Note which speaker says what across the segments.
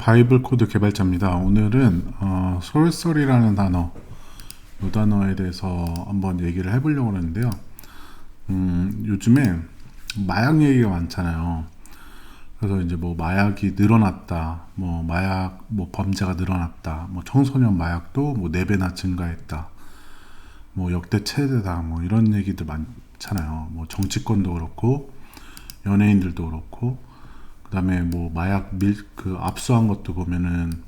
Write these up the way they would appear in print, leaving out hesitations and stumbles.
Speaker 1: 바이블 코드 개발자입니다. 오늘은 솔솔이라는 단어, 이 단어에 대해서 한번 얘기를 해보려고 하는데요. 요즘에 마약 얘기가 많잖아요. 그래서 이제 뭐 마약이 늘어났다, 뭐 마약 뭐 범죄가 늘어났다, 뭐 청소년 마약도 뭐 4배나 증가했다, 뭐 역대 최대다, 뭐 이런 얘기들 많잖아요. 뭐 정치권도 그렇고 연예인들도 그렇고, 그다음에 뭐 마약 그 압수한 것도 보면은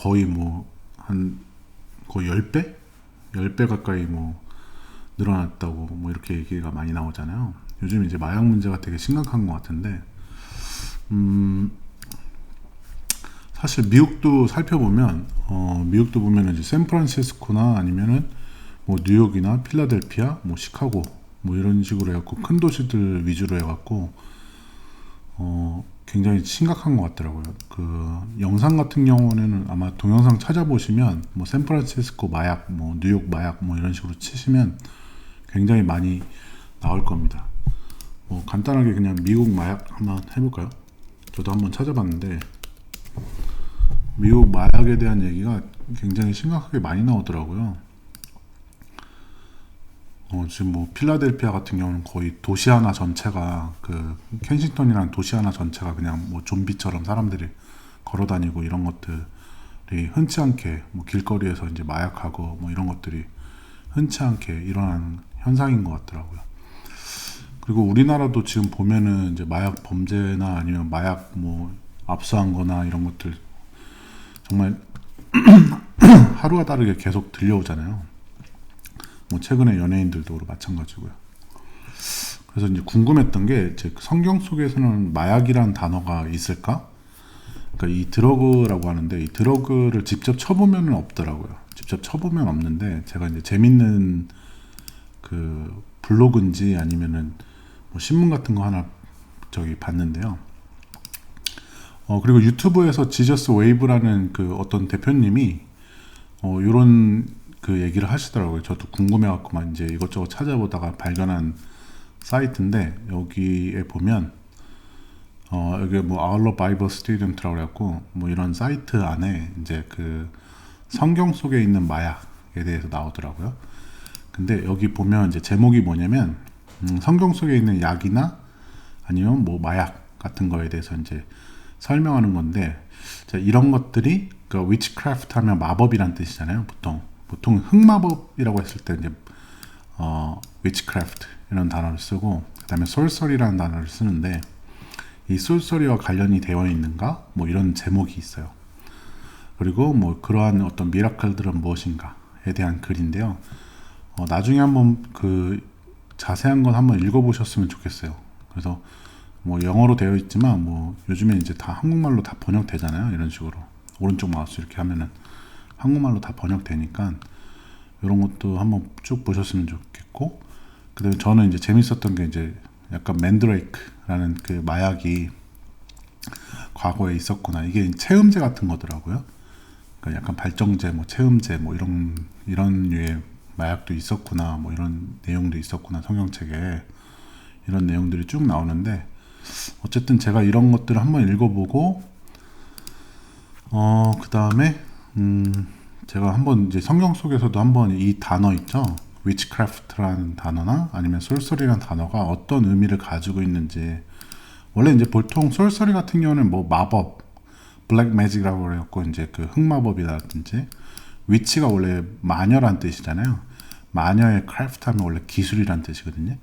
Speaker 1: 거의 뭐 한 거의 10배? 10배 가까이 뭐 늘어났다고 뭐 이렇게 얘기가 많이 나오잖아요. 요즘 이제 마약 문제가 되게 심각한 것 같은데, 사실 미국도 살펴보면 미국도 보면은 이제 샌프란시스코나 아니면은 뭐 뉴욕이나 필라델피아, 뭐 시카고 뭐 이런 식으로 해갖고 큰 도시들 위주로 해갖고 굉장히 심각한 것 같더라고요. 그 영상 같은 경우는 아마 동영상 찾아보시면 뭐 샌프란시스코 마약, 뭐 뉴욕 마약 뭐 이런 식으로 치시면 굉장히 많이 나올 겁니다. 뭐 간단하게 그냥 미국 마약 한번 해볼까요? 저도 한번 찾아봤는데 미국 마약에 대한 얘기가 굉장히 심각하게 많이 나오더라고요. 지금 뭐 필라델피아 같은 경우는 거의 도시 하나 전체가, 그 켄싱턴이라는 도시 하나 전체가 그냥 뭐 좀비처럼 사람들이 걸어 다니고 이런 것들이 흔치 않게 뭐 길거리에서 이제 마약하고 뭐 이런 것들이 흔치 않게 일어나는 현상인 것 같더라고요. 그리고 우리나라도 지금 보면은 이제 마약 범죄나 아니면 마약 뭐 압수한 거나 이런 것들 정말 하루가 다르게 계속 들려오잖아요. 뭐 최근에 연예인들도 마찬가지고요. 그래서 이제 궁금했던 게, 제 성경 속에서는 마약이란 단어가 있을까? 그러니까 이 드러그라고 하는데, 이 드러그를 직접 쳐보면 없더라고요. 직접 쳐보면 없는데, 제가 이제 재밌는 그 블로그인지 아니면은 뭐 신문 같은 거 하나 저기 봤는데요. 그리고 유튜브에서 지저스 웨이브라는 그 어떤 대표님이 요런 그 얘기를 하시더라고요. 저도 궁금해갖고만 이제 이것저것 찾아보다가 발견한 사이트인데, 여기에 보면 여기 뭐 Our Bible Student라고 해갖고 뭐 이런 사이트 안에 이제 그 성경 속에 있는 마약에 대해서 나오더라고요. 근데 여기 보면 이제 제목이 뭐냐면 성경 속에 있는 약이나 아니면 뭐 마약 같은 거에 대해서 이제 설명하는 건데, 자, 이런 것들이 그 witchcraft 하면 마법이란 뜻이잖아요. 보통 흑마법이라고 했을 때 이제 witchcraft 이런 단어를 쓰고, 그다음에 sorcery라는 단어를 쓰는데, 이 sorcery와 관련이 되어 있는가 뭐 이런 제목이 있어요. 그리고 뭐 그러한 어떤 미라클들은 무엇인가에 대한 글인데요. 나중에 한번 그 자세한 건 한번 읽어보셨으면 좋겠어요. 그래서 뭐 영어로 되어 있지만 뭐 요즘에 이제 다 한국말로 다 번역되잖아요. 이런 식으로 오른쪽 마우스 이렇게 하면은 한국말로 다 번역되니까 이런 것도 한번 쭉 보셨으면 좋겠고, 그다음에 저는 이제 재밌었던 게 이제 약간 맨드레이크라는 그 마약이 과거에 있었구나. 이게 체음제 같은 거더라고요. 그러니까 약간 발정제, 뭐 체음제, 뭐 이런 류의 마약도 있었구나. 뭐 이런 내용도 있었구나. 성경책에 이런 내용들이 쭉 나오는데, 어쨌든 제가 이런 것들을 한번 읽어보고, 그 다음에 제가 한번 이제 성경 속에서도 한번 이 단어 있죠, witchcraft라는 단어나 아니면 sorcery라는 단어가 어떤 의미를 가지고 있는지. 원래 이제 보통 sorcery 같은 경우는 뭐 마법, black magic이라고 그래갖고 이제 그 흑마법이라든지, witch가 원래 마녀란 뜻이잖아요. 마녀의 craft 하면 원래 기술이란 뜻이거든요.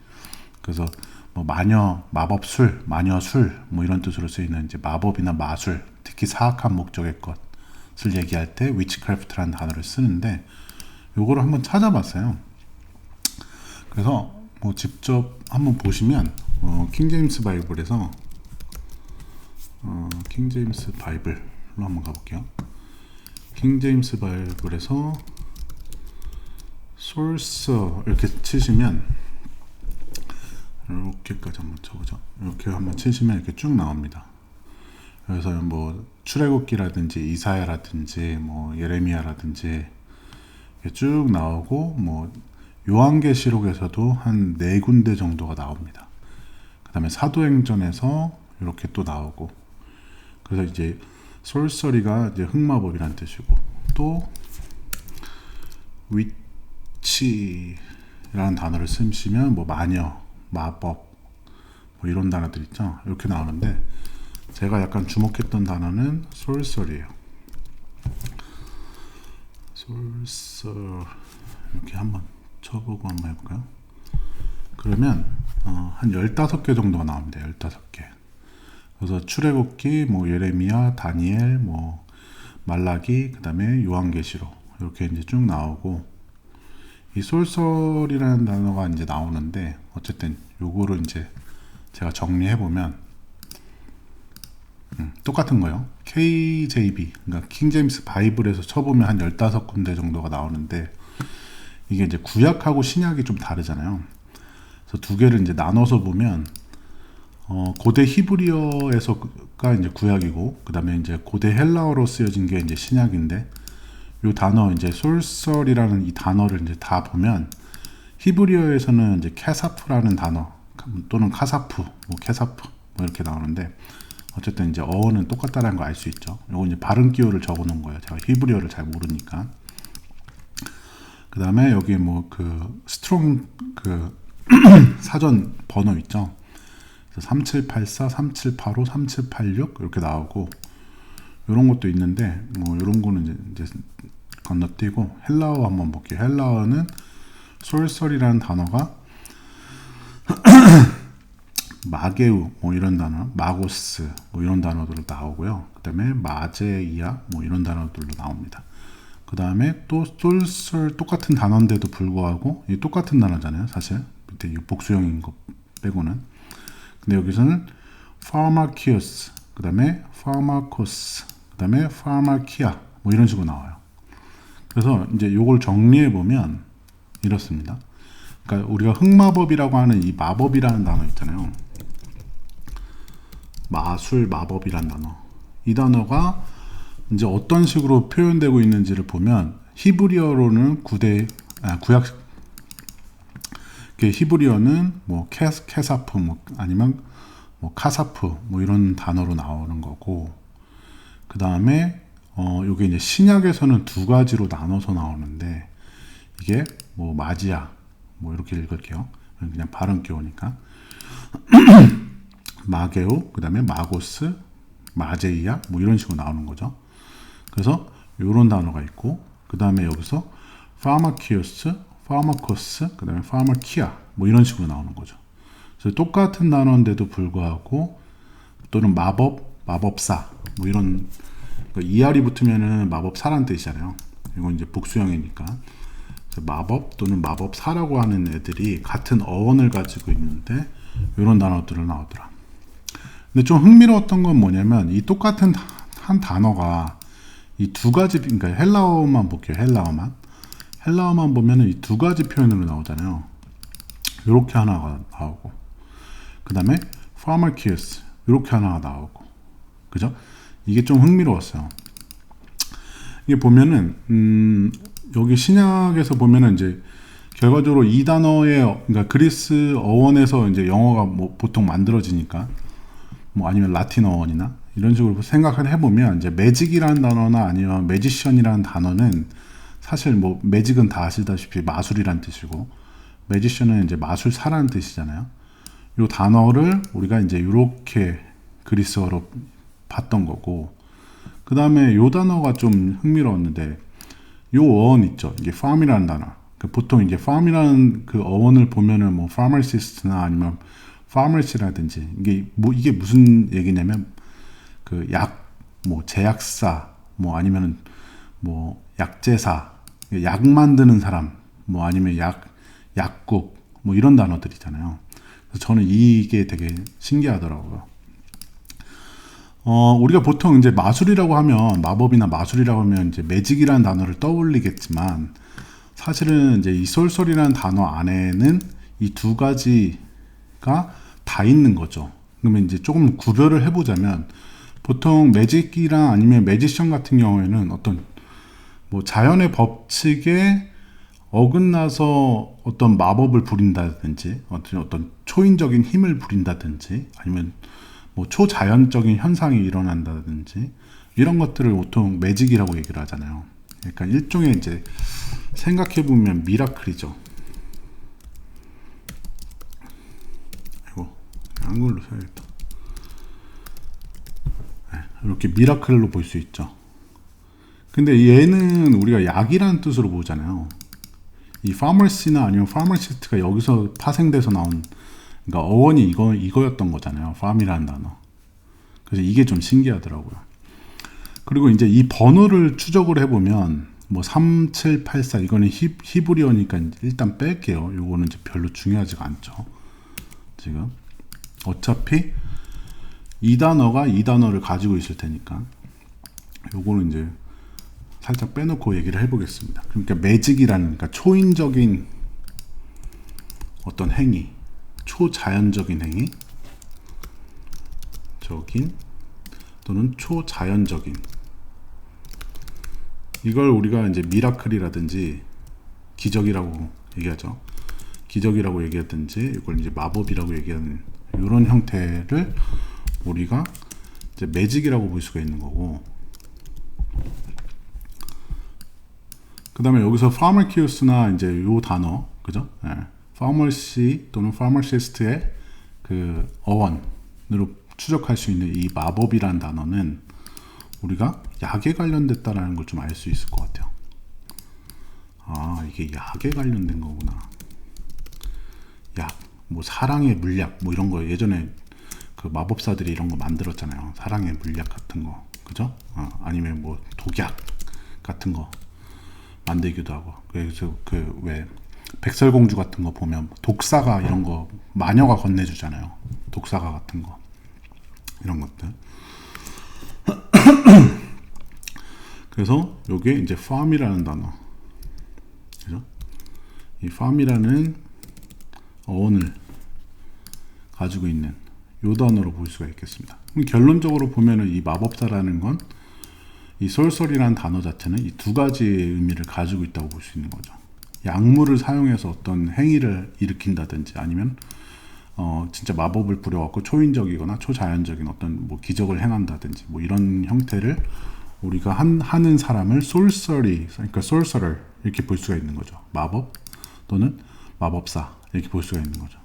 Speaker 1: 그래서 뭐 마녀, 마법술, 마녀술 뭐 이런 뜻으로 쓰이는 이제 마법이나 마술, 특히 사악한 목적의 것을 얘기할 때 witchcraft라는 단어를 쓰는데, 요거를 한번 찾아봤어요. 그래서 뭐 직접 한번 보시면 킹제임스 바이블에서 킹제임스 바이블로 한번 가볼게요. 킹제임스 바이블에서 소스 이렇게 치시면, 이렇게까지 한번 쳐보죠. 이렇게 한번 치시면 이렇게 쭉 나옵니다. 그래서 뭐 출애굽기라든지 이사야라든지 뭐 예레미야라든지 이렇게 쭉 나오고, 뭐 요한계시록에서도 한 4군데 정도가 나옵니다. 그 다음에 사도행전에서 이렇게 또 나오고, 그래서 이제 sorcery가 이제 흑마법이란 뜻이고, 또 witch라는 단어를 쓰시면 뭐 마녀, 마법 뭐 이런 단어들 있죠. 이렇게 나오는데 제가 약간 주목했던 단어는 sorcery예요. sorcery 이렇게 한번 쳐보고 한번 해볼까요? 그러면 한 15개 정도가 나옵니다. 15개. 그래서 출애굽기, 뭐 예레미야, 다니엘, 뭐 말라기, 그 다음에 요한계시록 이렇게 이제 쭉 나오고, 이 솔솔이라는 단어가 이제 나오는데, 어쨌든 요거를 이제 제가 정리해 보면 똑같은 거요. KJB, 그러니까 킹제임스 바이블에서 쳐보면 한 15군데 정도가 나오는데, 이게 이제 구약하고 신약이 좀 다르잖아요. 그래서 두 개를 이제 나눠서 보면 고대 히브리어에서가 이제 구약이고, 그 다음에 이제 고대 헬라어로 쓰여진 게 이제 신약인데, 요 단어 이제 솔설이라는 이 단어를 이제 다 보면 히브리어에서는 이제 캐사프라는 단어 또는 카사프, 뭐 캐사프 뭐 이렇게 나오는데, 어쨌든 이제 어원은 똑같다는 거 알 수 있죠. 요거 이제 발음 기호를 적어 놓은 거예요. 제가 히브리어를 잘 모르니까. 그 다음에 여기 뭐 그 스트롱 그 사전 번호 있죠. 3784, 3785, 3786 이렇게 나오고, 이런 것도 있는데 뭐 이런 거는 이제 건너뛰고 헬라어 한번 볼게요. 헬라어는 솔설이라는 단어가 마게우 뭐 이런 단어, 마고스 뭐 이런 단어들로 나오고요. 그 다음에 마제이아 뭐 이런 단어들로 나옵니다. 그 다음에 또 솔설 똑같은 단어인데도 불구하고, 이 똑같은 단어잖아요 사실, 밑에 복수형인 거 빼고는. 근데 여기서는 pharmakios, 그 다음에 pharmakos, 그 다음에 pharmakia 뭐 이런 식으로 나와요. 그래서 이제 요걸 정리해 보면 이렇습니다. 그러니까 우리가 흑마법이라고 하는 이 마법이라는 단어 있잖아요. 마술, 마법이라는 단어. 이 단어가 이제 어떤 식으로 표현되고 있는지를 보면, 히브리어로는 구약 히브리어는 뭐 캐사프 뭐 아니면 뭐 카사프 뭐 이런 단어로 나오는 거고, 그 다음에 요게 이제 신약에서는 두 가지로 나눠서 나오는데, 이게 뭐 마지아 뭐 이렇게 읽을게요. 그냥 발음 기호니까. 마게오, 그 다음에 마고스, 마제이아 뭐 이런 식으로 나오는 거죠. 그래서 요런 단어가 있고, 그 다음에 여기서 파마키오스, 파마코스, 그 다음에 파마키아 뭐 이런 식으로 나오는 거죠. 그래서 똑같은 단어인데도 불구하고, 또는 마법, 마법사 뭐 이런, 그러니까 ER이 붙으면은 마법사란 뜻이잖아요. 이건 이제 복수형이니까. 마법 또는 마법사라고 하는 애들이 같은 어원을 가지고 있는데 이런 단어들을 나오더라. 근데 좀 흥미로웠던 건 뭐냐면, 이 똑같은 한 단어가 이 두 가지, 그러니까 헬라어만 볼게요. 헬라어만 보면은 이 두 가지 표현으로 나오잖아요. 이렇게 하나가 나오고, 그 다음에 pharmakios 이렇게 하나가 나오고, 그죠? 이게 좀 흥미로웠어요. 이게 보면은 여기 신약에서 보면은 이제 결과적으로 이 단어의, 그러니까 그리스 어원에서 이제 영어가 뭐 보통 만들어지니까, 뭐 아니면 라틴 어원이나 이런 식으로 생각을 해보면, 이제 매직이라는 단어나 아니면 매지션이라는 단어는 사실 뭐 매직은 다 아시다시피 마술이란 뜻이고, 매지션은 이제 마술사라는 뜻이잖아요. 이 단어를 우리가 이제 이렇게 그리스어로 봤던 거고, 그 다음에 이 단어가 좀 흥미로웠는데, 이 어원 있죠. 이게 farm이라는 단어. 보통 이제 farm이라는 그 어원을 보면은 뭐 pharmacist나 아니면 pharmacy라든지, 이게 무슨 얘기냐면, 그 뭐 제약사, 뭐 아니면은 뭐 약제사, 약 만드는 사람, 뭐 아니면 약국, 뭐 이런 단어들이잖아요. 그래서 저는 이게 되게 신기하더라고요. 우리가 보통 이제 마술이라고 하면, 마법이나 마술이라고 하면 이제 매직이라는 단어를 떠올리겠지만, 사실은 이제 이 솔솔이라는 단어 안에는 이 두 가지가 다 있는 거죠. 그러면 이제 조금 구별을 해보자면, 보통 매직이랑 아니면 매지션 같은 경우에는 어떤 뭐 자연의 법칙에 어긋나서 어떤 마법을 부린다든지, 어떤 초인적인 힘을 부린다든지, 아니면 뭐 초자연적인 현상이 일어난다든지 이런 것들을 보통 매직이라고 얘기를 하잖아요. 그러니까 일종의 이제 생각해 보면 미라클이죠. 이거 한글로 써야겠다. 네, 이렇게 미라클로 볼 수 있죠. 근데 얘는 우리가 약이라는 뜻으로 보잖아요. 이 파머시나 아니면 파머시스트가 여기서 파생돼서 나온, 그러니까 어원이 이거였던 거잖아요. 팜이라는 단어. 그래서 이게 좀 신기하더라고요. 그리고 이제 이 번호를 추적을 해보면 뭐 3784 이거는 히브리어니까 일단 뺄게요. 요거는 이제 별로 중요하지가 않죠. 지금 어차피 이 단어가 이 단어를 가지고 있을 테니까 요거는 이제 살짝 빼놓고 얘기를 해보겠습니다. 그러니까 매직이라는, 그러니까 초인적인 어떤 행위, 초자연적인 행위, 적인 또는 초자연적인, 이걸 우리가 이제 미라클이라든지 기적이라고 얘기하죠. 기적이라고 얘기하든지 이걸 이제 마법이라고 얘기하는 이런 형태를 우리가 이제 매직이라고 볼 수가 있는 거고, 그 다음에 여기서 파머키우스나 이제 요 단어, 그죠? 네. 파머시 또는 파머시스트의 그 어원으로 추적할 수 있는 이 마법이라는 단어는 우리가 약에 관련됐다라는 걸 좀 알 수 있을 것 같아요. 아, 이게 약에 관련된 거구나. 약, 뭐 사랑의 물약, 뭐 이런 거 예전에 그 마법사들이 이런 거 만들었잖아요. 사랑의 물약 같은 거, 그죠? 아니면 뭐 독약 같은 거 만들기도 하고. 그래서 그 왜 백설공주 같은 거 보면 독사가 이런 거 마녀가 건네주잖아요. 독사가 같은 거, 이런 것들. 그래서 요게 이제 farm이라는 단어, 그죠? 이 farm이라는 어원을 가지고 있는 요 단어로 볼 수가 있겠습니다. 그럼 결론적으로 보면은 이 마법사라는 건 이 솔설이라는 단어 자체는 이 두 가지의 의미를 가지고 있다고 볼 수 있는 거죠. 약물을 사용해서 어떤 행위를 일으킨다든지 아니면 진짜 마법을 부려갖고 초인적이거나 초자연적인 어떤 뭐 기적을 행한다든지 뭐 이런 형태를 우리가 하는 사람을 솔서리, 그러니까 솔서럴 이렇게 볼 수가 있는 거죠. 마법 또는 마법사 이렇게 볼 수가 있는 거죠.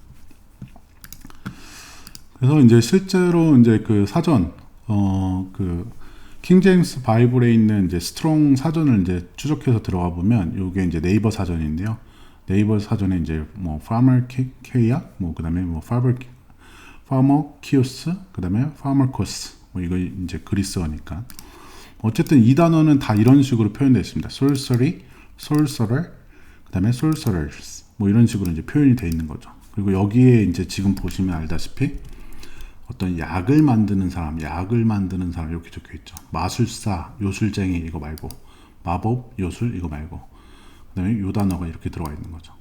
Speaker 1: 그래서 이제 실제로 이제 그 사전 그 킹제임스 바이블에 있는 이제 스트롱 사전을 이제 추적해서 들어가 보면 요게 이제 네이버 사전인데요. 네이버 사전에 이제 뭐 파머케이아, 뭐 그다음에 뭐 파머키우스, 그다음에 파머코스, 뭐 이거 이제 그리스어니까 어쨌든 이 단어는 다 이런 식으로 표현되어 있습니다. sorcery, sorcerer, 그다음에 sorcerers, 뭐 이런 식으로 이제 표현이 되어 있는 거죠. 그리고 여기에 이제 지금 보시면 알다시피 어떤 약을 만드는 사람 이렇게 적혀 있죠. 마술사, 요술쟁이 이거 말고, 마법, 요술 이거 말고, 그다음에 요 단어가 이렇게 들어가 있는 거죠.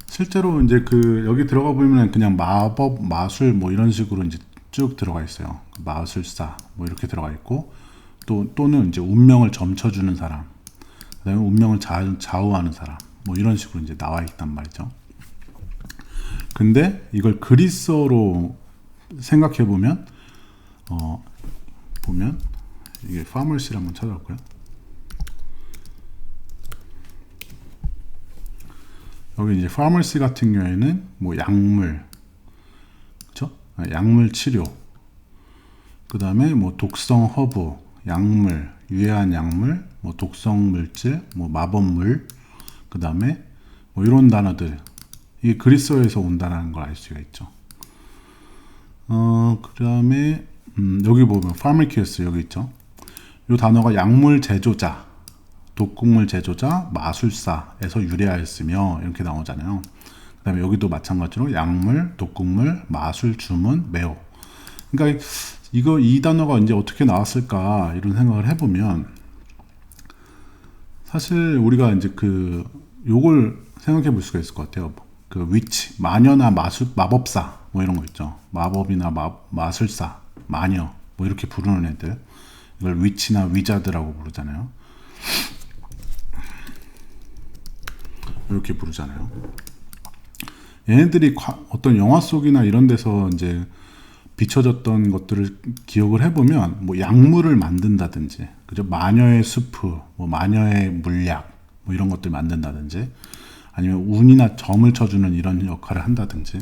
Speaker 1: 실제로 이제 그 여기 들어가 보면 그냥 마법, 마술 뭐 이런 식으로 이제 쭉 들어가 있어요. 마술사 뭐 이렇게 들어가 있고, 또는 이제 운명을 점쳐주는 사람, 그다음에 운명을 좌우하는 사람 뭐 이런 식으로 이제 나와 있단 말이죠. 근데 이걸 그리스어로 생각해 보면 보면 이게 파머시를 한번 찾아볼까요? 여기 이제 파머시 같은 경우에는 뭐 약물, 그렇죠? 약물 치료, 그 다음에 뭐 독성 허브, 약물, 유해한 약물, 뭐 독성 물질, 뭐 마법물, 그 다음에 뭐 이런 단어들, 이게 그리스어에서 온다는 걸 알 수가 있죠. 그 다음에 여기 보면 파머키우스 여기 있죠. 이 단어가 약물 제조자, 독극물 제조자, 마술사에서 유래하였으며 이렇게 나오잖아요. 그 다음에 여기도 마찬가지로 약물, 독극물, 마술, 주문, 매호. 그러니까 이 단어가 이제 어떻게 나왔을까 이런 생각을 해보면 사실 우리가 이제 요걸 생각해 볼 수가 있을 것 같아요. 그 위치, 마녀나 마법사 뭐 이런 거 있죠. 마법이나 마술사, 마녀 뭐 이렇게 부르는 애들, 이걸 위치나 위자드라고 부르잖아요. 이렇게 부르잖아요. 얘네들이 어떤 영화 속이나 이런 데서 이제 비춰졌던 것들을 기억을 해보면 뭐 약물을 만든다든지, 그죠? 마녀의 수프, 뭐 마녀의 물약, 뭐 이런 것들 만든다든지, 아니면 운이나 점을 쳐주는 이런 역할을 한다든지,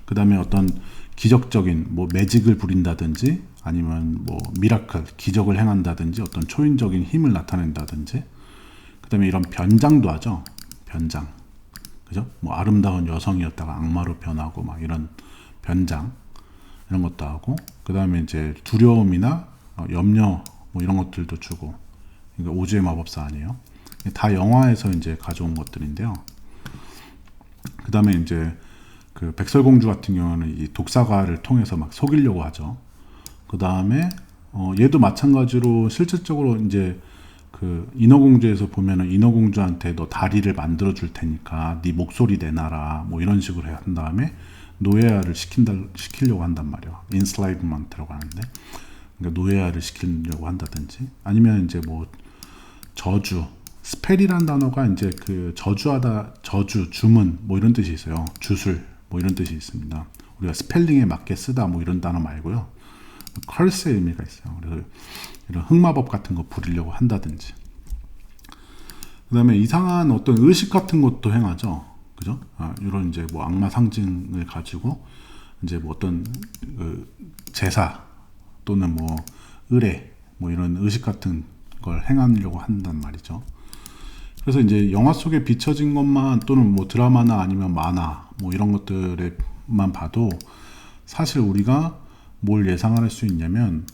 Speaker 1: 그 다음에 어떤 기적적인 뭐 매직을 부린다든지, 아니면 뭐 미라클, 기적을 행한다든지, 어떤 초인적인 힘을 나타낸다든지, 그 다음에 이런 변장도 하죠. 변장, 그죠? 뭐 아름다운 여성이었다가 악마로 변하고 막 이런 변장, 이런 것도 하고, 그 다음에 이제 두려움이나 염려 뭐 이런 것들도 주고. 그러니까 오즈의 마법사 아니에요. 다 영화에서 이제 가져온 것들인데요. 그 다음에 이제 그 백설공주 같은 경우는 이 독사가를 통해서 막 속이려고 하죠. 그 다음에 얘도 마찬가지로 실질적으로 이제 그 인어공주에서 보면은 인어공주한테 너 다리를 만들어 줄 테니까 네 목소리 내놔라 뭐 이런 식으로 한 다음에 노예화를 시키려고 한단 말이야. 인슬라이브먼트라고 하는데, 그러니까 노예화를 시키려고 한다든지, 아니면 이제 뭐 저주, 스펠이란 단어가 이제 그 저주하다, 저주, 주문 뭐 이런 뜻이 있어요. 주술 뭐 이런 뜻이 있습니다. 우리가 스펠링에 맞게 쓰다 뭐 이런 단어 말고요. 컬스의 의미가 있어요. 그래서 이런 흑마법 같은 거 부리려고 한다든지, 그 다음에 이상한 어떤 의식 같은 것도 행하죠. 그죠? 이런 이제 뭐 악마 상징을 가지고 이제 뭐 어떤 그 제사 또는 뭐 의례 뭐 이런 의식 같은 걸 행하려고 한단 말이죠. 그래서 이제 영화 속에 비춰진 것만 또는 뭐 드라마나 아니면 만화 뭐 이런 것들에만 봐도 사실 우리가 뭘 예상할 수 있냐면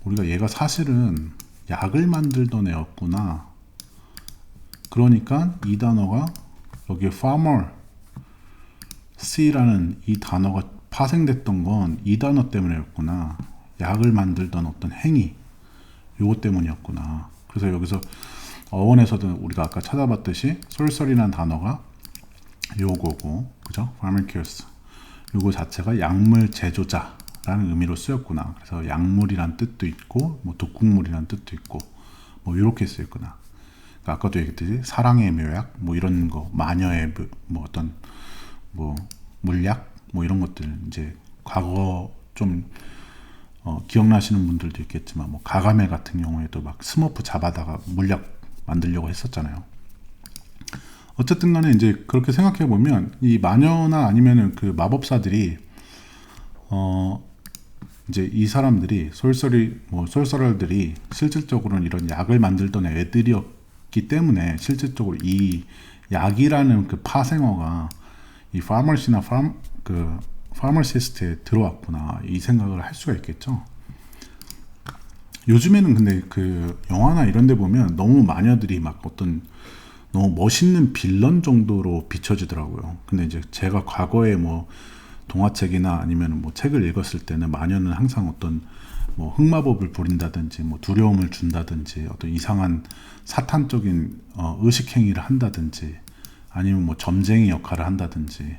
Speaker 1: 우리가 얘가 사실은 약을 만들던 애였구나. 그러니까 이 단어가 여기 farmer C라는 이 단어가 파생됐던 건 이 단어 때문이었구나. 약을 만들던 어떤 행위, 요거 때문이었구나. 그래서 여기서 어원에서도 우리가 아까 찾아봤듯이 sorcery라는 단어가 요거고, 그죠? pharmakeus 요거 자체가 약물 제조자라는 의미로 쓰였구나. 그래서 약물이란 뜻도 있고 뭐 독극물이란 뜻도 있고 뭐 이렇게 쓰였구나. 그러니까 아까도 얘기했듯이 사랑의 묘약 뭐 이런 거, 마녀의 뭐 어떤 뭐 물약 뭐 이런 것들, 이제 과거 좀 기억나시는 분들도 있겠지만 뭐 가가메 같은 경우에도 막 스머프 잡아다가 물약 만들려고 했었잖아요. 어쨌든 간에 이제 그렇게 생각해 보면 이 마녀나 아니면은 그 마법사들이 이제 이 사람들이 솔서럴들이 실질적으로는 이런 약을 만들던 애들이었기 때문에 실질적으로 이 약이라는 그 파생어가 이 파머시나 그 파머시스트에 들어왔구나, 이 생각을 할 수가 있겠죠. 요즘에는 근데 그 영화나 이런 데 보면 너무 마녀들이 막 어떤 너무 멋있는 빌런 정도로 비춰지더라고요. 근데 이제 제가 과거에 뭐 동화책이나 아니면 뭐 책을 읽었을 때는 마녀는 항상 어떤 뭐 흑마법을 부린다든지 뭐 두려움을 준다든지 어떤 이상한 사탄적인 의식 행위를 한다든지, 아니면 뭐 점쟁이 역할을 한다든지,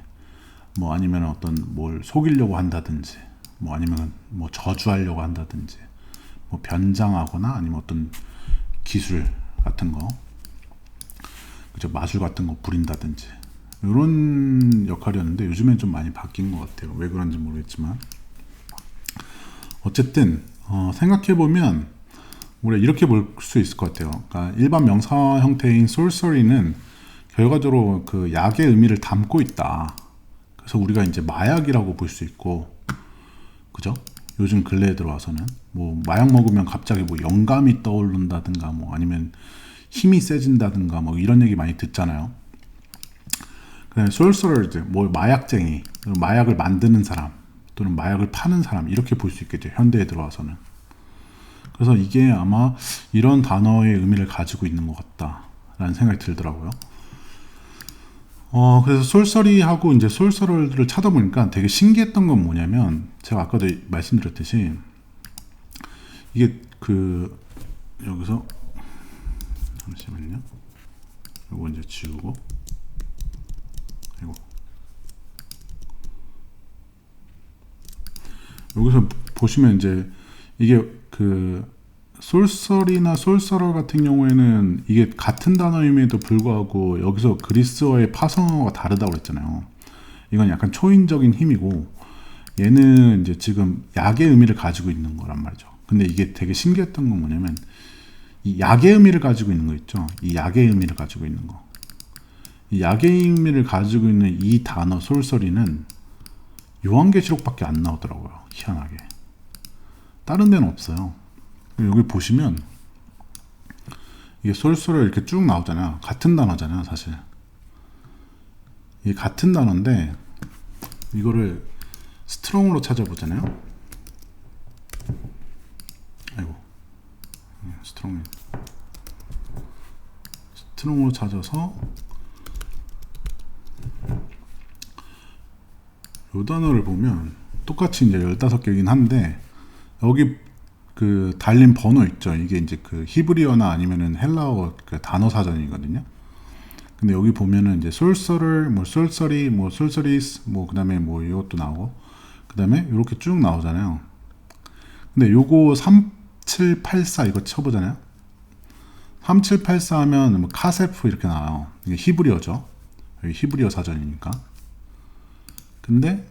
Speaker 1: 뭐 아니면 어떤 뭘 속이려고 한다든지, 뭐 아니면 뭐 저주하려고 한다든지, 뭐 변장하거나 아니면 어떤 기술 같은 거, 그죠? 마술 같은 거 부린다든지 이런 역할이었는데 요즘엔 좀 많이 바뀐 것 같아요. 왜 그런지 모르겠지만 어쨌든 생각해보면 우리가 이렇게 볼 수 있을 것 같아요. 그러니까 일반 명사 형태인 sorcery는 결과적으로 그 약의 의미를 담고 있다. 그래서 우리가 이제 마약이라고 볼 수 있고, 그죠? 요즘 근래에 들어와서는 뭐 마약 먹으면 갑자기 뭐 영감이 떠오른다든가 뭐 아니면 힘이 세진다든가 뭐 이런 얘기 많이 듣잖아요. 솔서럴즈, 뭐 마약쟁이, 마약을 만드는 사람 또는 마약을 파는 사람, 이렇게 볼 수 있겠죠, 현대에 들어와서는. 그래서 이게 아마 이런 단어의 의미를 가지고 있는 것 같다라는 생각이 들더라고요. 그래서 솔서리하고 이제 솔서럴들을 찾아보니까 되게 신기했던 건 뭐냐면, 제가 아까도 말씀드렸듯이 이게 그 여기서 잠시만요. 이거 이제 지우고, 이거 여기서 보시면 이제 이게 그 솔서리나 솔서럴 같은 경우에는 이게 같은 단어임에도 불구하고 여기서 그리스어의 파성어가 다르다고 그랬잖아요. 이건 약간 초인적인 힘이고, 얘는 이제 지금 약의 의미를 가지고 있는 거란 말이죠. 근데 이게 되게 신기했던 건 뭐냐면 이 약의 의미를 가지고 있는 거 있죠. 이 약의 의미를 가지고 있는 거. 이 약의 의미를 가지고 있는 이 단어 솔서리는 요한계시록밖에 안 나오더라고요. 희한하게. 다른 데는 없어요. 여기 보시면 이게 솔서리 이렇게 쭉 나오잖아요. 같은 단어잖아요, 사실. 이게 같은 단어인데 이거를 스트롱으로 찾아보잖아요. 아이고, 스트롱으로 찾아서 이 단어를 보면 똑같이 이제 15개이긴 한데 여기 그 달린 번호 있죠. 이게 이제 그 히브리어나 아니면은 헬라어 그 단어 사전이거든요. 근데 여기 보면은 이제 솔서를 뭐 솔서리 뭐 솔서리스 뭐 그다음에 뭐 이것도 나오고 그다음에 이렇게 쭉 나오잖아요. 근데 요거 3784 이거 쳐보잖아요. 3784 하면 뭐 카세프 이렇게 나와요. 이게 히브리어죠. 여기 히브리어 사전이니까. 근데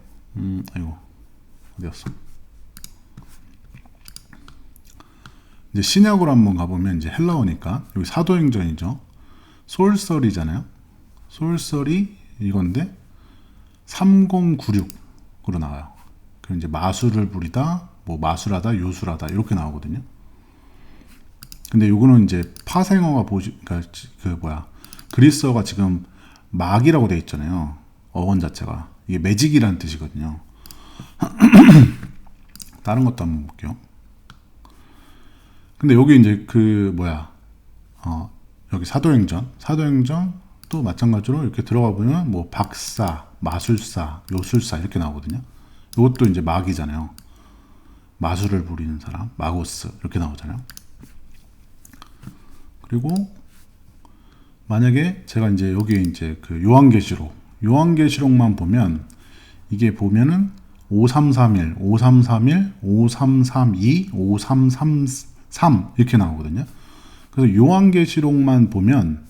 Speaker 1: 아이고 어디였어? 이제 신약으로 한번 가보면 이제 헬라어니까 여기 사도행전이죠. 솔서리잖아요. 솔서리 이건데 3096으로 나와요. 그럼 이제 마술을 부리다, 뭐 마술하다, 요술하다 이렇게 나오거든요. 근데 요거는 이제 파생어가 그러니까 그 뭐야 그리스어가 지금 막이라고 돼 있잖아요. 어원 자체가 이게 매직이라는 뜻이거든요. 다른 것도 한번 볼게요. 근데 여기 이제 그 뭐야 여기 사도행전 또 마찬가지로 이렇게 들어가 보면 뭐 박사, 마술사, 요술사 이렇게 나오거든요. 이것도 이제 막이잖아요. 마술을 부리는 사람, 마고스 이렇게 나오잖아요. 그리고 만약에 제가 이제 여기 이제 그 요한계시록만 보면 이게 보면은 5331, 5331, 5332, 5333 이렇게 나오거든요. 그래서 요한계시록만 보면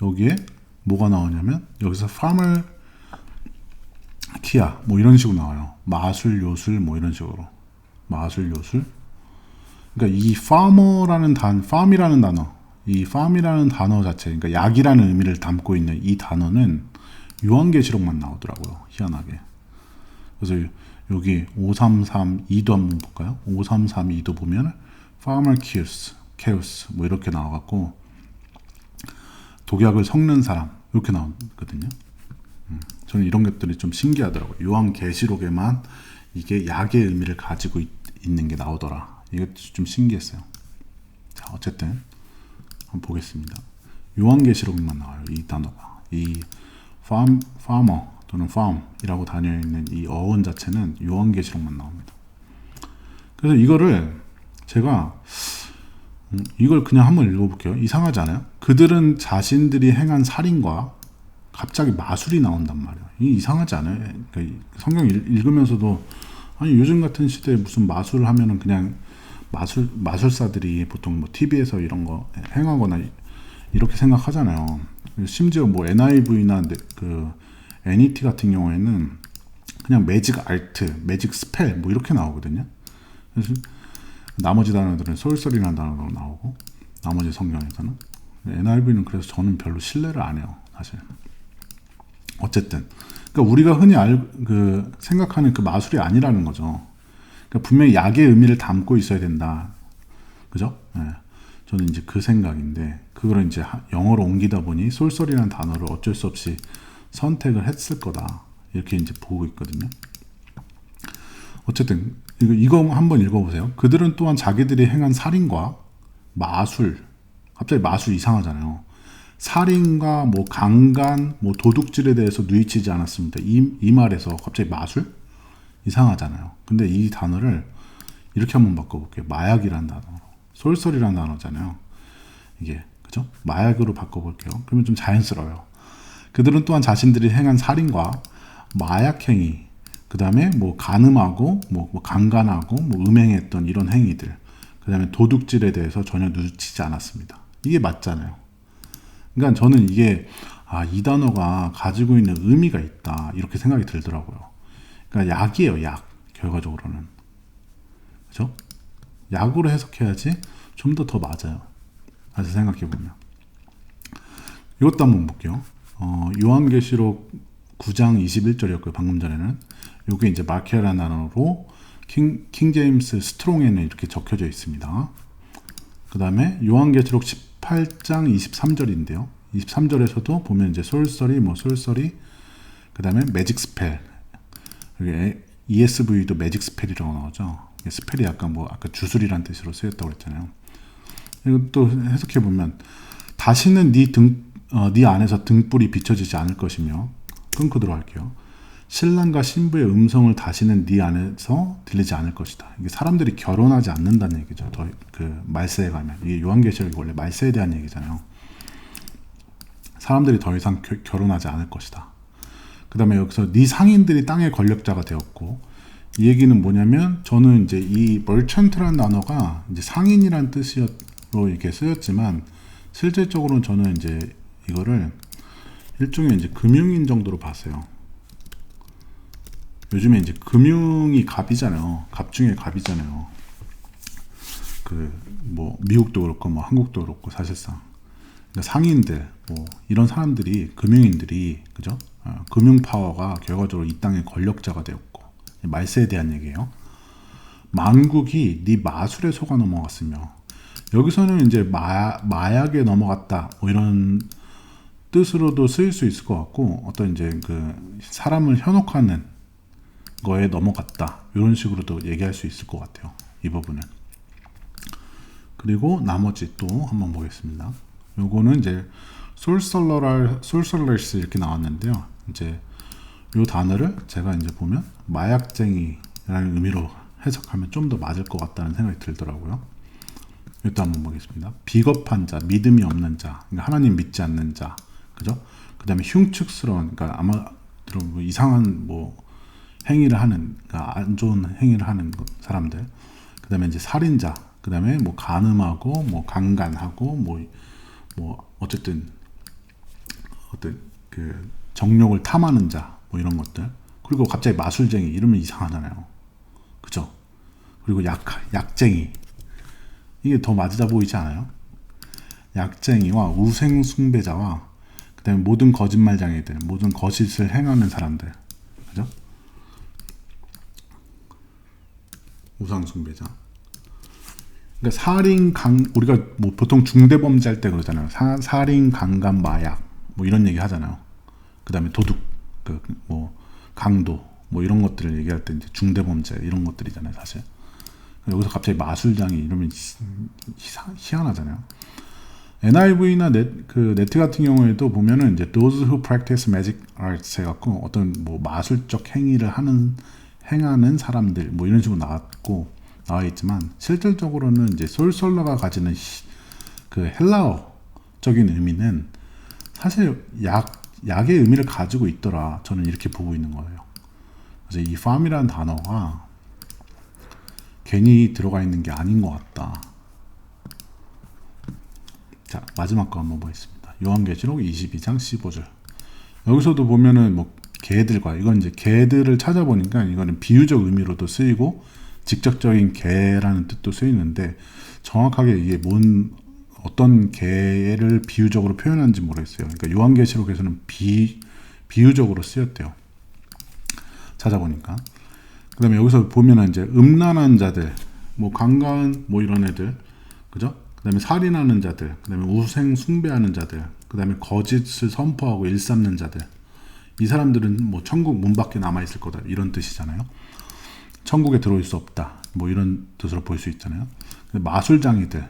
Speaker 1: 여기에 뭐가 나오냐면 여기서 farmer 키아 뭐 이런 식으로 나와요. 마술, 요술 뭐 이런 식으로 마술, 요술. 그러니까 이 farmer라는 farm이라는 단어, 이 farm이라는 단어 자체, 그러니까 약이라는 의미를 담고 있는 이 단어는 요한계시록만 나오더라고요. 희한하게. 그래서 여기 5332도 한번 볼까요? 5332도 보면 farmer chaos 뭐 이렇게 나와갖고 독약을 섞는 사람 이렇게 나오거든요. 저는 이런 것들이 좀 신기하더라고요. 요한계시록에만 이게 약의 의미를 가지고 있는 게 나오더라. 이것도 좀 신기했어요. 자, 어쨌든 한번 보겠습니다. 요한계시록만 나와요. 이 단어가 이 farmer 또는 farm이라고 다녀있는 이 어원 자체는 요한계시록만 나옵니다. 그래서 이거를 제가 이걸 그냥 한번 읽어볼게요. 이상하지 않아요? 그들은 자신들이 행한 살인과 갑자기 마술이 나온단 말이에요. 이게 이상하지 않아요? 그러니까 성경 읽으면서도 아니 요즘 같은 시대에 무슨 마술을 하면은 그냥 마술사들이 보통 뭐 TV에서 이런 거 행하거나 이렇게 생각하잖아요. 심지어 뭐 NIV나 그 NET 같은 경우에는 그냥 매직 아트, 매직 스펠 뭐 이렇게 나오거든요. 그래서 나머지 단어들은 솔솔이라는 단어로 나오고 나머지 성경에서는 NIV는 그래서 저는 별로 신뢰를 안 해요, 사실. 어쨌든 그러니까 우리가 흔히 생각하는 그 마술이 아니라는 거죠. 그러니까 분명히 약의 의미를 담고 있어야 된다, 그죠? 네. 저는 이제 그 생각인데 그거를 이제 영어로 옮기다 보니 솔솔이라는 단어를 어쩔 수 없이 선택을 했을 거다 이렇게 이제 보고 있거든요. 어쨌든 이거 한번 읽어보세요. 그들은 또한 자기들이 행한 살인과 마술, 갑자기 마술 이상하잖아요. 살인과 뭐 강간, 뭐 도둑질에 대해서 누이치지 않았습니다. 이 말에서 갑자기 마술? 이상하잖아요. 근데 이 단어를 이렇게 한번 바꿔볼게요. 마약이라는 단어, 솔솔이라는 단어잖아요. 이게 그죠? 마약으로 바꿔볼게요. 그러면 좀 자연스러워요. 그들은 또한 자신들이 행한 살인과 마약 행위, 그 다음에 뭐 간음하고 뭐 강간하고 뭐 음행했던 이런 행위들, 그 다음에 도둑질에 대해서 전혀 누치지 않았습니다. 이게 맞잖아요. 그러니까 저는 이게 이 단어가 가지고 있는 의미가 있다 이렇게 생각이 들더라고요. 그러니까 약이에요, 약. 결과적으로는. 그죠? 약으로 해석해야지 좀 더 맞아요. 다시 생각해보면. 이것도 한번 볼게요. 요한계시록 9장 21절이었고요. 방금 전에는. 요게 이제 마케라는 단어로 킹 제임스 스트롱에는 이렇게 적혀져 있습니다. 그 다음에 요한계시록 18장 23절인데요. 23절에서도 보면 이제 솔서리, 그 다음에 매직 스펠. 여기 ESV도 매직 스펠이라고 나오죠. 스펠이 약간 아까 주술이란 뜻으로 쓰였다고 그랬잖아요. 이것도 해석해보면, 다시는 네 안에서 등불이 비춰지지 않을 것이며, 끊고 들어갈게요. 신랑과 신부의 음성을 다시는 네 안에서 들리지 않을 것이다. 이게 사람들이 결혼하지 않는다는 얘기죠. 말세에 가면. 이게 요한계시록이 원래 말세에 대한 얘기잖아요. 사람들이 더 이상 결혼하지 않을 것이다. 그 다음에 여기서 네 상인들이 땅의 권력자가 되었고, 이 얘기는 뭐냐면, 저는 이제 이 merchant라는 단어가 이제 상인이란 뜻으로 이렇게 쓰였지만, 실질적으로는 저는 이제 이거를 일종의 이제 금융인 정도로 봤어요. 요즘에 이제 금융이 갑이잖아요. 갑 중에 갑이잖아요. 미국도 그렇고, 한국도 그렇고, 사실상. 그러니까 상인들, 이런 사람들이, 금융인들이, 그죠? 금융 파워가 결과적으로 이 땅의 권력자가 되었고, 말세에 대한 얘기예요. 만국이 네 마술에 속아 넘어갔으며, 여기서는 이제 마약에 넘어갔다, 이런 뜻으로도 쓰일 수 있을 것 같고, 어떤 이제 사람을 현혹하는 거에 넘어갔다, 이런 식으로도 얘기할 수 있을 것 같아요. 이 부분은. 그리고 나머지 또 한번 보겠습니다. 요거는 이제 솔설러스 이렇게 나왔는데요. 이제 요 단어를 제가 이제 보면 마약쟁이라는 의미로 해석하면 좀 더 맞을 것 같다는 생각이 들더라고요. 이것도 한번 보겠습니다. 비겁한 자, 믿음이 없는 자, 그러니까 하나님 믿지 않는 자, 그죠? 그 다음에 흉측스러운, 그러니까 아마 이상한 행위를 하는, 그러니까 안 좋은 행위를 하는 사람들. 그 다음에 이제 살인자, 그 다음에 간음하고, 강간하고, 어쨌든 어떤 정욕을 탐하는 자, 이런 것들. 그리고 갑자기 마술쟁이 이러면 이상하잖아요. 그죠? 그리고 약쟁이. 이게 더 맞아 보이지 않아요? 약쟁이와 우생 숭배자와 그 다음에 모든 거짓말쟁이들, 모든 거짓을 행하는 사람들. 그죠? 우상 숭배자. 그러니까 우리가 보통 중대범죄할 때 그러잖아요. 살인, 강간, 마약, 이런 얘기 하잖아요. 그 다음에 도둑, 강도, 이런 것들을 얘기할 때 이제 중대범죄 이런 것들이잖아요, 사실. 여기서 갑자기 마술장이 이러면 희한하잖아요. NIV나 네트 같은 경우에도 보면은 이제 those who practice magic arts 해갖고 어떤 마술적 행위를 행하는 사람들 이런 식으로 나와 있지만, 실질적으로는 이제 솔설러가 가지는 헬라어적인 의미는 사실 약의 의미를 가지고 있더라. 저는 이렇게 보고 있는 거예요. 그래서 이 fam이라는 단어가 괜히 들어가 있는 게 아닌 것 같다. 자, 마지막 거 한번 보겠습니다. 요한계시록 22장 15절. 여기서도 보면은 개들과, 이건 이제 개들을 찾아보니까 이거는 비유적 의미로도 쓰이고 직접적인 개라는 뜻도 쓰이는데, 정확하게 이게 어떤 개를 비유적으로 표현하는지 모르겠어요. 그러니까 요한계시록에서는 비유적으로 쓰였대요. 찾아보니까. 그 다음에 여기서 보면은 이제 음란한 자들, 강간, 이런 애들, 그죠? 그 다음에 살인하는 자들, 그 다음에 우생 숭배하는 자들, 그 다음에 거짓을 선포하고 일삼는 자들. 이 사람들은 천국 문 밖에 남아있을 거다, 이런 뜻이잖아요. 천국에 들어올 수 없다, 이런 뜻으로 볼 수 있잖아요. 마술장이들,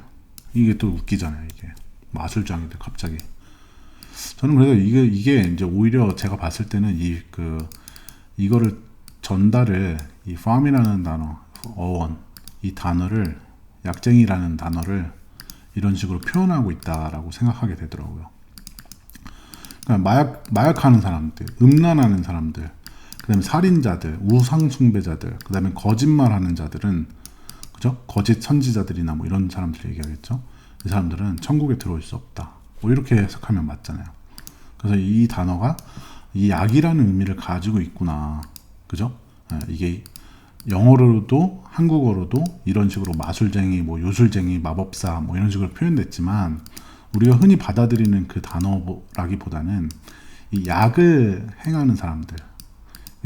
Speaker 1: 이게 또 웃기잖아요. 이게 마술장이들 갑자기. 저는 그래서 이게 이제 오히려 제가 봤을 때는 이거를 전달을, 이 farm이라는 단어, 어원, 이 단어를, 약쟁이라는 단어를 이런 식으로 표현하고 있다라고 생각하게 되더라고요. 그러니까 마약하는 사람들, 음란하는 사람들, 그 다음에 살인자들, 우상숭배자들, 그 다음에 거짓말하는 자들은, 그죠? 거짓 선지자들이나 이런 사람들 얘기하겠죠? 이 사람들은 천국에 들어올 수 없다. 이렇게 해석하면 맞잖아요. 그래서 이 단어가 이 약이라는 의미를 가지고 있구나. 그죠? 이게 영어로도 한국어로도 이런 식으로 마술쟁이, 뭐 요술쟁이, 마법사 뭐 이런 식으로 표현됐지만 우리가 흔히 받아들이는 그 단어라기보다는 이 약을 행하는 사람들,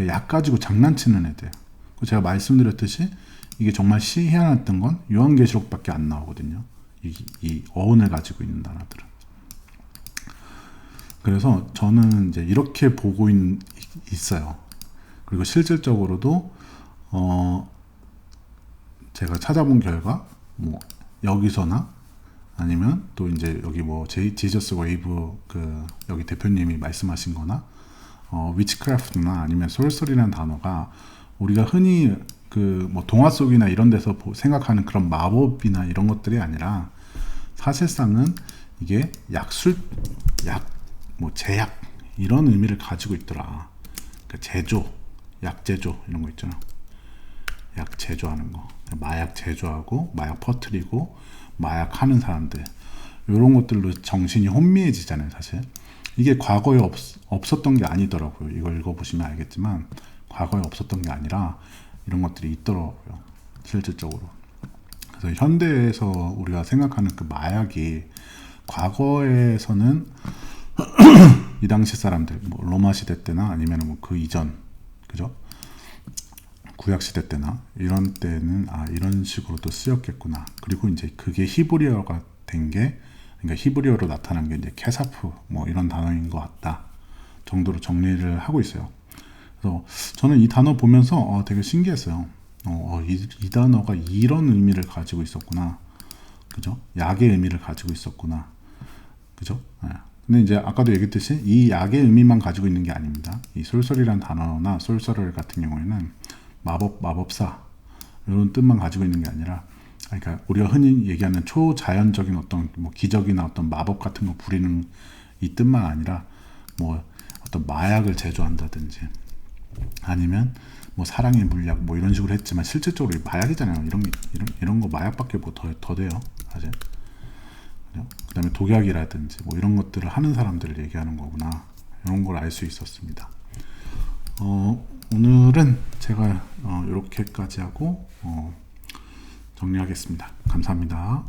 Speaker 1: 약 가지고 장난치는 애들. 제가 말씀드렸듯이 이게 정말 희한했던 건 요한계시록밖에 안 나오거든요. 이 어원을 가지고 있는 단어들은. 그래서 저는 이제 이렇게 보고 있어요. 그리고 실질적으로도 제가 찾아본 결과 뭐 여기서나 아니면 또 이제 여기 뭐 지저스 웨이브 그 여기 대표님이 말씀하신 거나 위치크래프트나 아니면 솔서리라는 단어가 우리가 흔히 그 뭐 동화 속이나 이런 데서 생각하는 그런 마법이나 이런 것들이 아니라 사실상은 이게 약술, 뭐 제약 이런 의미를 가지고 있더라. 그러니까 제조, 약 제조 이런 거 있잖아. 약 제조하는 거, 마약 제조하고 마약 퍼뜨리고 마약 하는 사람들, 이런 것들로 정신이 혼미해지잖아요. 사실 이게 과거에 없었던 게 아니더라고요. 이걸 읽어보시면 알겠지만 과거에 없었던 게 아니라 이런 것들이 있더라고요. 실질적으로. 그래서 현대에서 우리가 생각하는 그 마약이 과거에서는 이 당시 사람들, 뭐 로마 시대 때나 아니면 뭐 그 이전, 그죠? 구약 시대 때나 이런 때는 이런 식으로도 쓰였겠구나. 그리고 이제 그게 히브리어가 된 게, 그러니까 히브리어로 나타난 게 이제 케사프 뭐 이런 단어인 것 같다 정도로 정리를 하고 있어요. 그래서 저는 이 단어 보면서 되게 신기했어요. 이 단어가 이런 의미를 가지고 있었구나. 그죠? 약의 의미를 가지고 있었구나. 그죠? 네. 근데 이제 아까도 얘기했듯이 이 약의 의미만 가지고 있는 게 아닙니다. 이 솔서리라는 단어나 솔서럴 같은 경우에는 마법사 이런 뜻만 가지고 있는 게 아니라, 그러니까 우리가 흔히 얘기하는 초자연적인 어떤 뭐 기적이나 어떤 마법 같은 거 부리는 이 뜻만 아니라 뭐 어떤 마약을 제조한다든지 아니면 뭐 사랑의 물약 뭐 이런 식으로 했지만 실질적으로 마약이잖아요. 이런 거 마약밖에 뭐 더 돼요, 사실. 그 다음에 독약이라든지 뭐 이런 것들을 하는 사람들을 얘기하는 거구나, 이런 걸 알 수 있었습니다. 오늘은 제가 이렇게까지 하고 정리하겠습니다. 감사합니다.